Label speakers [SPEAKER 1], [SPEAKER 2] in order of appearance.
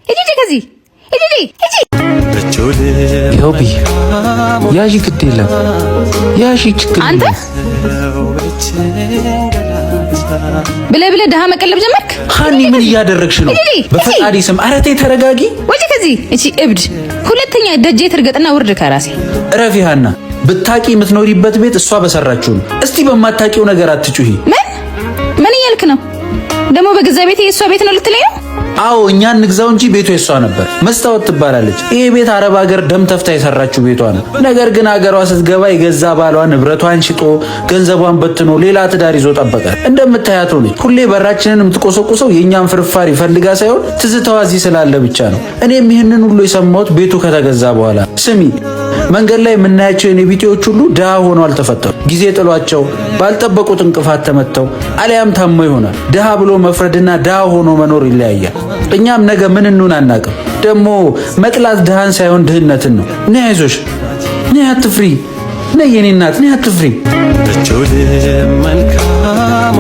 [SPEAKER 1] እጂ ከዚህ እጂ
[SPEAKER 2] ይኸውብኝ ያዢ ግድ የለም ያዢ ችግር
[SPEAKER 1] አንተ ብለህ ድሃ መቀለብ ጀመርክ።
[SPEAKER 2] ሃኒ ምን እያደረግሽ ነው? በፈጣሪ ስም ኧረ ተይ ተረጋጊ።
[SPEAKER 1] ወጪ ከዚህ እቺ እብድ ሁለተኛ ደጄ ትርገጥና ውርድ ከራሴ
[SPEAKER 2] እረፊ ሃና። ብታቂ የምትኖሪበት ቤት እሷ በሰራችው ነው። እስቲ በማታቂው ነገር አትጩሂ።
[SPEAKER 1] ምን እያልክ ነው ደግሞ? በገዛ ቤት የእሷ ቤት ነው ልትለኝ ነው?
[SPEAKER 2] አዎ እኛ እንግዛው እንጂ ቤቱ የሷ ነበር። መስታወት ትባላለች። ይሄ ቤት አረብ ሀገር ደም ተፍታ የሰራችው ቤቷ ነው። ነገር ግን ሀገሯ ስትገባ የገዛ ባሏ ንብረቷን ሽጦ ገንዘቧን በትኖ ሌላ ትዳር ይዞ ጠበቃት። እንደምታያት ሆነች። ሁሌ በራችንን የምትቆሰቁሰው የእኛን ፍርፋሪ ፈልጋ ሳይሆን ትዝታዋ እዚህ ስላለ ብቻ ነው። እኔም ይህንን ሁሉ የሰማሁት ቤቱ ከተገዛ በኋላ። ስሚ መንገድ ላይ የምናያቸው የኔ ቢጤዎች ሁሉ ድሃ ሆነው አልተፈጠሩ። ጊዜ ጥሏቸው ባልጠበቁት እንቅፋት ተመተው አሊያም ታመው ይሆናል። ድሃ ብሎ መፍረድና ድሃ ሆኖ መኖር ይለያያል። እኛም ነገ ምን እንሆን አናውቅም። ደግሞ መጥላት ድሃን ሳይሆን ድህነትን ነው። ነይ አይዞሽ፣ ነይ አትፍሪ፣ ነይ የኔ እናት ነይ አትፍሪ። መልካም